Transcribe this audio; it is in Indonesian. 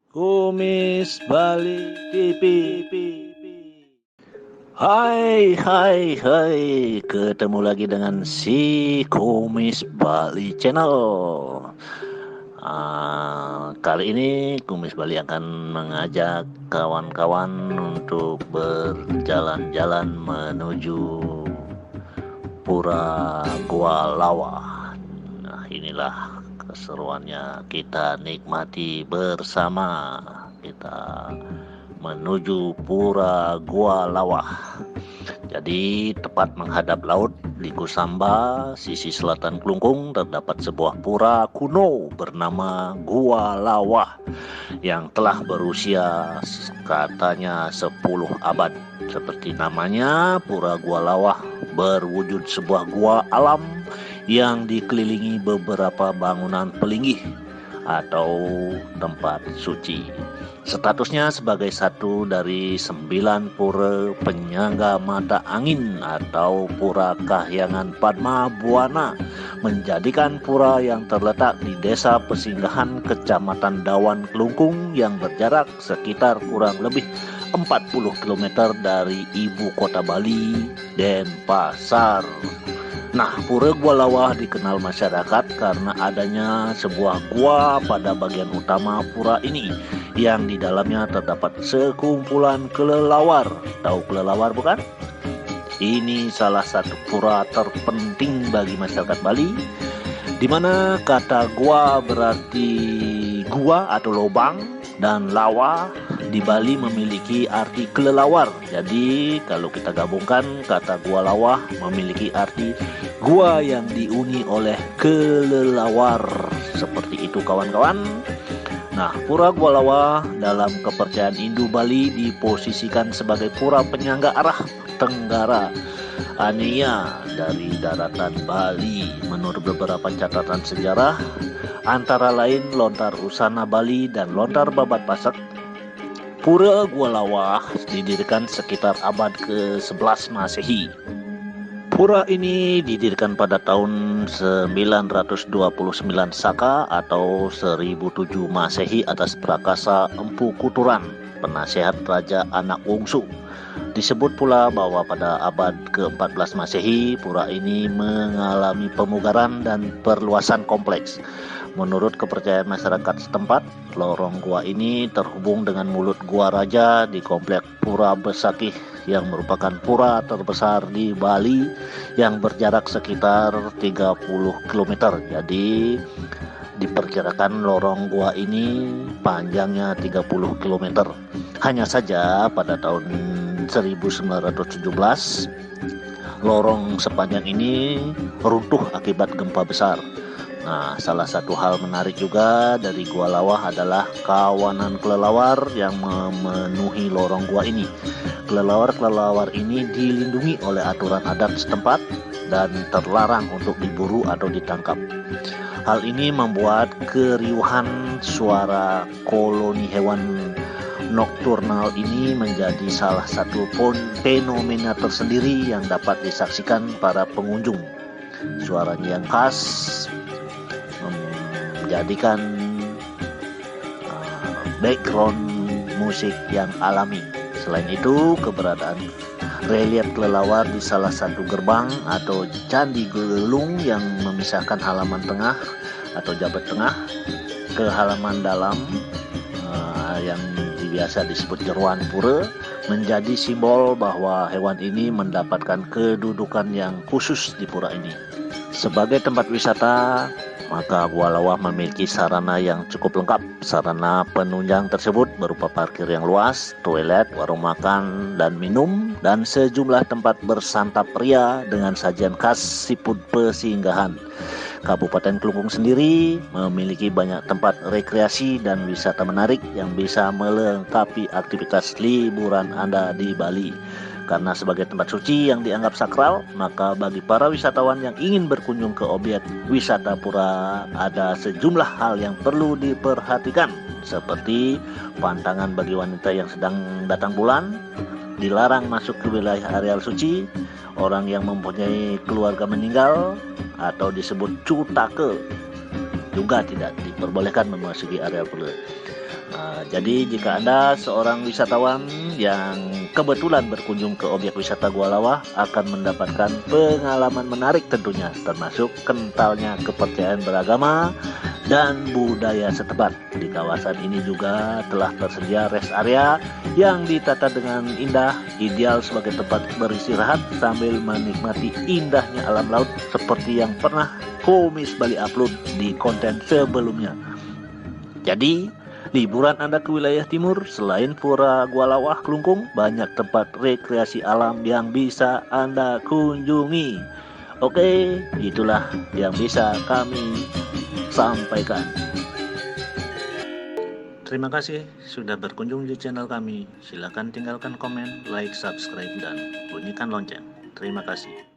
Kumis Bali TV. Hai, hai, hai, ketemu lagi dengan si Kumis Bali Channel. Kali ini Kumis Bali akan mengajak kawan-kawan untuk berjalan-jalan menuju Pura Gua Lawa. Nah, inilah keseruannya, kita nikmati bersama. Kita menuju Pura Gua Lawa. Jadi tepat menghadap laut di Kusamba, sisi selatan Klungkung, terdapat sebuah pura kuno bernama Gua Lawa yang telah berusia katanya 10 abad. Seperti namanya, Pura Gua Lawa berwujud sebuah gua alam yang dikelilingi beberapa bangunan pelinggih atau tempat suci. Statusnya sebagai satu dari 9 pura penyangga mata angin atau Pura Kahyangan Padma Buana, menjadikan pura yang terletak di Desa Pesinggahan Kecamatan Dawan Klungkung yang berjarak sekitar kurang lebih 40 km dari ibu kota Bali, Denpasar. Nah, Pura Gua Lawa dikenal masyarakat karena adanya sebuah gua pada bagian utama pura ini, yang di dalamnya terdapat sekumpulan kelelawar. Tahu kelelawar bukan? Ini salah satu pura terpenting bagi masyarakat Bali, di mana kata gua berarti gua atau lubang, dan lawa di Bali memiliki arti kelelawar. Jadi kalau kita gabungkan, kata Gua Lawa memiliki arti gua yang dihuni oleh kelelawar. Seperti itu kawan-kawan. Nah, Pura Gua Lawa dalam kepercayaan Hindu Bali diposisikan sebagai pura penyangga arah tenggara Aneya dari daratan Bali. Menurut beberapa catatan sejarah, antara lain Lontar Usana Bali dan Lontar Babat Pasak, Pura Gua Lawa didirikan sekitar abad ke-11 Masehi. Pura ini didirikan pada tahun 929 Saka atau 1007 Masehi atas prakasa Empu Kuturan, penasehat Raja Anak Wungsu. Disebut pula bahwa pada abad ke-14 Masehi, pura ini mengalami pemugaran dan perluasan kompleks. Menurut kepercayaan masyarakat setempat, lorong gua ini terhubung dengan mulut gua raja di komplek Pura Besakih yang merupakan pura terbesar di Bali yang berjarak sekitar 30 km. Jadi diperkirakan lorong gua ini panjangnya 30 km. Hanya saja pada tahun 1917 lorong sepanjang ini runtuh akibat gempa besar. Nah, salah satu hal menarik juga dari Gua Lawa adalah kawanan kelelawar yang memenuhi lorong gua ini. Kelelawar-kelelawar ini dilindungi oleh aturan adat setempat dan terlarang untuk diburu atau ditangkap. Hal ini membuat keriuhan suara koloni hewan nokturnal ini menjadi salah satu fenomena tersendiri yang dapat disaksikan para pengunjung. Suaranya yang khas menjadikan background musik yang alami. Selain itu, keberadaan relief kelelawar di salah satu gerbang atau candi gelung yang memisahkan halaman tengah atau jabat tengah ke halaman dalam yang biasa disebut jeruan pura, menjadi simbol bahwa hewan ini mendapatkan kedudukan yang khusus di pura ini. Sebagai tempat wisata, maka Gua Lawa memiliki sarana yang cukup lengkap. Sarana penunjang tersebut berupa parkir yang luas, toilet, warung makan dan minum, dan sejumlah tempat bersantap pria dengan sajian khas siput pesinggahan. Kabupaten Klungkung sendiri memiliki banyak tempat rekreasi dan wisata menarik yang bisa melengkapi aktivitas liburan Anda di Bali. Karena sebagai tempat suci yang dianggap sakral, maka bagi para wisatawan yang ingin berkunjung ke objek wisata pura, ada sejumlah hal yang perlu diperhatikan, seperti pantangan bagi wanita yang sedang datang bulan, dilarang masuk ke wilayah areal suci, orang yang mempunyai keluarga meninggal atau disebut cutake juga tidak diperbolehkan memasuki area pura. Jadi jika Anda seorang wisatawan yang kebetulan berkunjung ke objek wisata Gua Lawa akan mendapatkan pengalaman menarik tentunya, termasuk kentalnya kepercayaan beragama dan budaya setempat. Di kawasan ini juga telah tersedia rest area yang ditata dengan indah, ideal sebagai tempat beristirahat sambil menikmati indahnya alam laut seperti yang pernah Komis Bali upload di konten sebelumnya. Jadi, liburan Anda ke wilayah timur, selain Pura Gua Lawah Kelungkung, banyak tempat rekreasi alam yang bisa Anda kunjungi. Oke, itulah yang bisa kami sampaikan. Terima kasih sudah berkunjung di channel kami. Silakan tinggalkan komen, like, subscribe, dan bunyikan lonceng. Terima kasih.